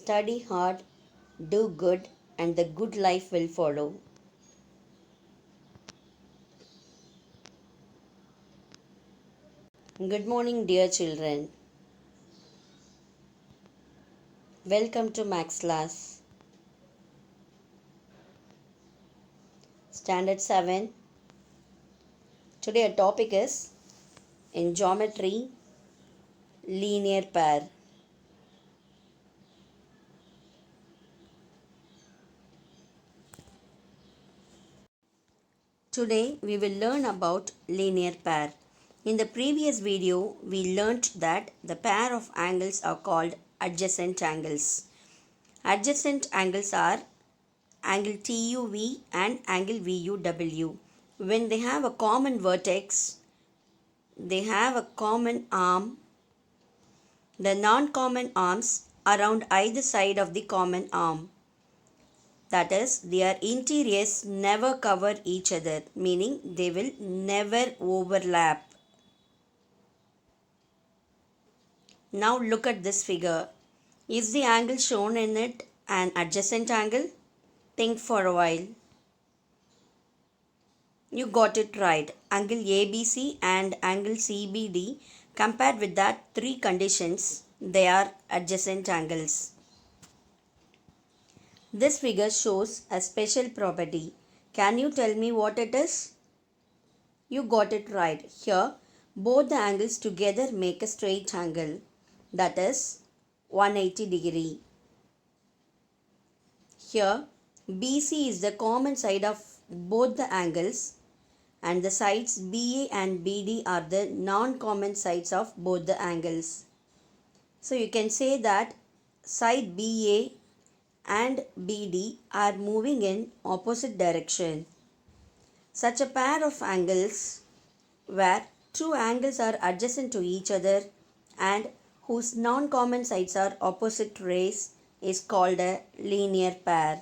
Study hard, do good, and the good life will follow. Good morning, dear children. Welcome to Max class. Standard 7. Today our topic is in geometry, linear pair. Today we will learn about linear pair. In the previous video, we learnt that the pair of angles are called adjacent angles. Adjacent angles are angle TUV and angle VUW. When they have a common vertex, they have a common arm, the non-common arms around either side of the common arm. That is, their interiors never cover each other, meaning they will never overlap. Now look at this figure. Is the angle shown in it an adjacent angle? Think for a while. You got it right. Angle ABC and angle CBD, compared with that three conditions, they are adjacent angles. This figure shows a special property. Can you tell me what it is? You got it right. Here, both the angles together make a straight angle. That is 180 degree. Here, BC is the common side of both the angles, and the sides BA and BD are the non-common sides of both the angles. So you can say that side BA and BD are moving in opposite direction. Such a pair of angles where two angles are adjacent to each other and whose non-common sides are opposite rays is called a linear pair.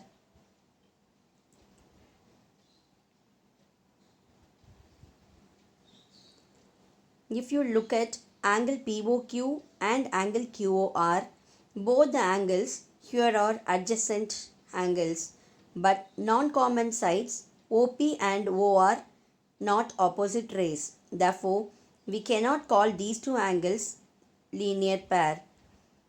If you look at angle POQ and angle QOR, both the angles here are adjacent angles, but non-common sides OP and O are not opposite rays. Therefore, we cannot call these two angles linear pair.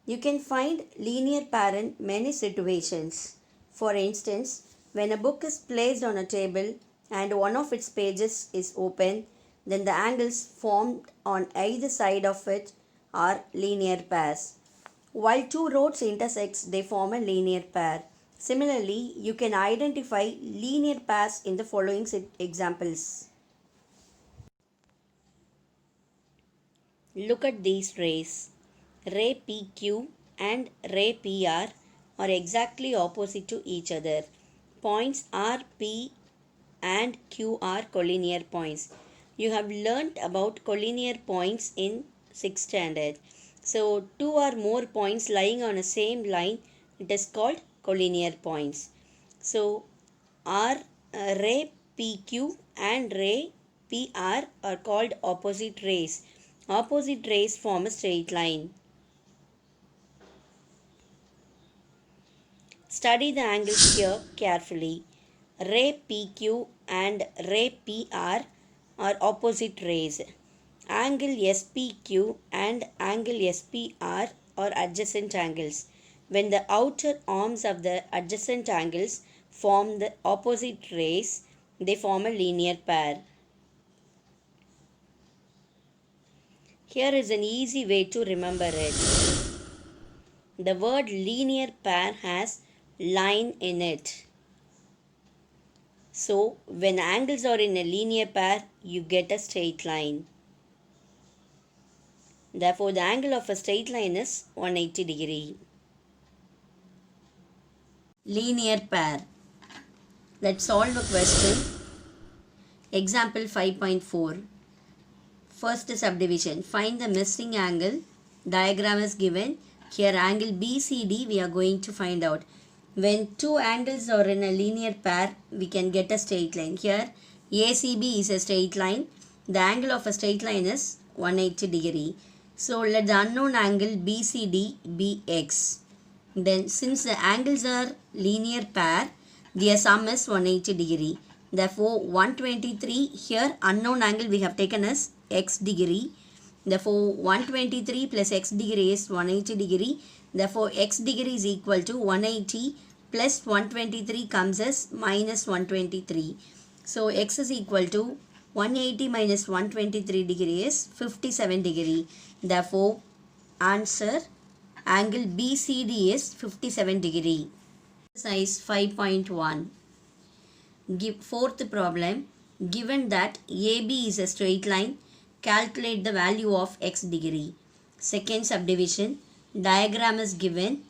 You can find linear pair in many situations. For instance, when a book is placed on a table and one of its pages is open, then the angles formed on either side of it are linear pairs. While two roads intersect, they form a linear pair. Similarly, you can identify linear pairs in the following examples. Look at these rays. Ray PQ and ray PR are exactly opposite to each other. Points RP and Q are collinear points. You have learnt about collinear points in 6th standard. So, two or more points lying on a same line, it is called collinear points. So, ray PQ and ray PR are called opposite rays. Opposite rays form a straight line. Study the angles here carefully. Ray PQ and ray PR are opposite rays. Angle SPQ and angle SPR are adjacent angles. When the outer arms of the adjacent angles form the opposite rays, they form a linear pair. Here is an easy way to remember it. The word linear pair has line in it. So, when angles are in a linear pair, you get a straight line. Therefore, the angle of a straight line is 180 degree. Linear pair. Let's solve a question. Example 5.4. First subdivision. Find the missing angle. Diagram is given. Here angle BCD we are going to find out. When two angles are in a linear pair, we can get a straight line. Here ACB is a straight line. The angle of a straight line is 180 degree. So let the unknown angle BCD be X. Then since the angles are linear pair, their sum is 180 degree. Therefore 123, here unknown angle we have taken as x degree. Therefore 123 plus x degree is 180 degree. Therefore x degree is equal to 180 plus 123 comes as minus 123. So x is equal to 180 minus 123 degree is 57 degree. Therefore answer angle BCD is 57 degree. Exercise 5.1. Fourth problem. Given that AB is a straight line, calculate the value of x degree. Second subdivision. Diagram is given.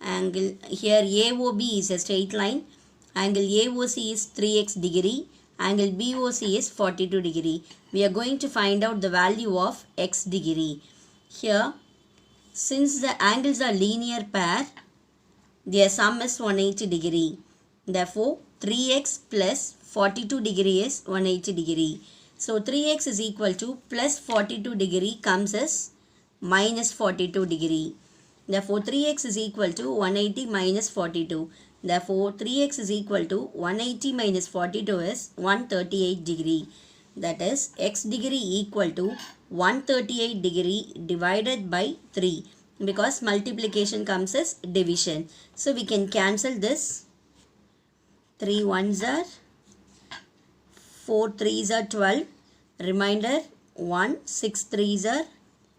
Angle here AOB is a straight line. Angle AOC is 3x degree. Angle BOC is 42 degree. We are going to find out the value of x degree. Here, since the angles are linear pair, their sum is 180 degree. Therefore, 3x plus 42 degree is 180 degree. So, 3x is equal to plus 42 degree comes as minus 42 degree. Therefore, 3x is equal to 180 minus 42. Therefore, 3x is equal to 180 minus 42 is 138 degree. That is, x degree equal to 138 degree divided by 3. Because multiplication comes as division. So, we can cancel this. 3 ones are 4 3s are 12. Remainder 1 6 3s are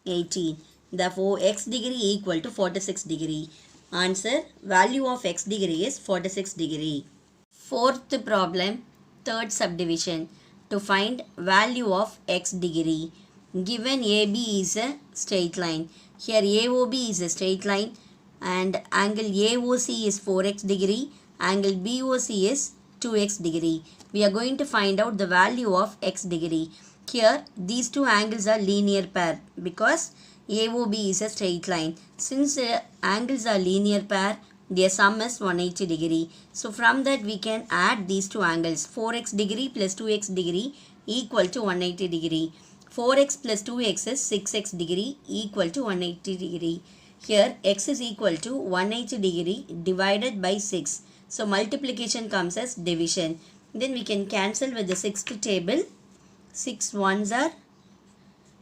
18. Therefore, x degree equal to 46 degree. Answer, value of x degree is 46 degree. Fourth problem, third subdivision. To find value of x degree. Given AB is a straight line. Here AOB is a straight line and angle AOC is 4x degree. Angle BOC is 2x degree. We are going to find out the value of x degree. Here these two angles are linear pair because AOB is a straight line. Since the angles are linear pair, their sum is 180 degree. So from that we can add these two angles. 4x degree plus 2x degree equal to 180 degree. 4x plus 2x is 6x degree equal to 180 degree. Here x is equal to 180 degree divided by 6. So multiplication comes as division. Then we can cancel with the sixth table. 6 ones are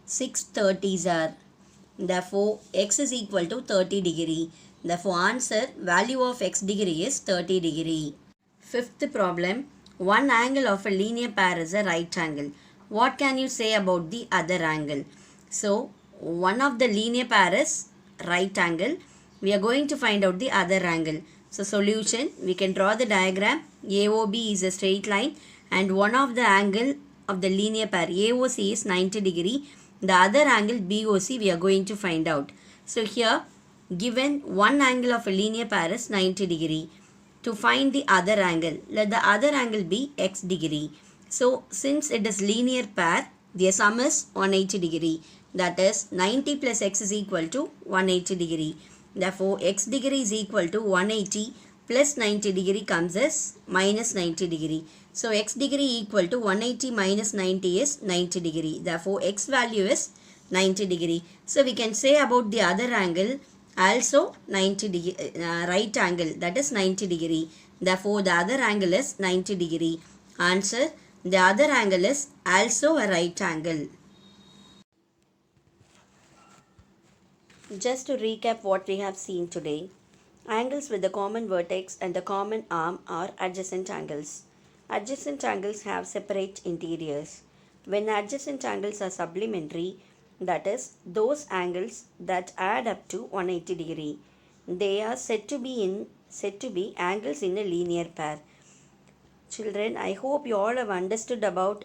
6 30s are. Therefore x is equal to 30 degree. Therefore answer, value of x degree is 30 degree. Fifth problem. One angle of a linear pair is a right angle. What can you say about the other angle? So one of the linear pair is right angle. We are going to find out the other angle. So solution, we can draw the diagram. AOB is a straight line and one of the angle of the linear pair AOC is 90 degree. The other angle BOC we are going to find out. So here given one angle of a linear pair is 90 degree. To find the other angle, let the other angle be x degree. So since it is linear pair, their sum is 180 degree. That is 90 plus x is equal to 180 degree. Therefore x degree is equal to 180 plus 90 degree comes as minus 90 degree. So x degree equal to 180 minus 90 is 90 degree. Therefore x value is 90 degree. So we can say about the other angle also 90 degree, right angle, that is 90 degree. Therefore the other angle is 90 degree. Answer, the other angle is also a right angle. Just to recap what we have seen today, angles with the common vertex and the common arm are adjacent angles. Adjacent angles have separate interiors. When adjacent angles are supplementary, that is, those angles that add up to 180 degree, they are said to be angles in a linear pair. Children, I hope you all have understood about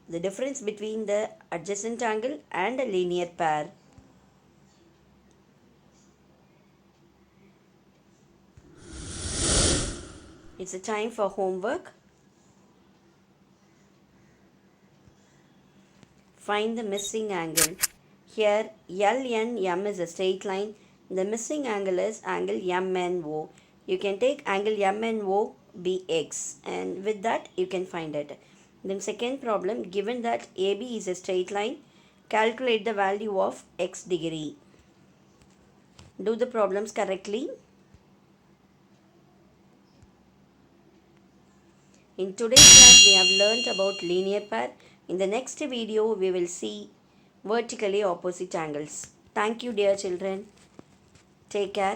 the difference between the adjacent angle and a linear pair. It's a time for homework. Find the missing angle. Here LNM is a straight line. The missing angle is angle MNO. You can take angle MNO be x, and with that you can find it. Then second problem, given that AB is a straight line, calculate the value of x degree. Do the problems correctly. In today's class, we have learnt about linear pair. In the next video, we will see vertically opposite angles. Thank you, dear children. Take care.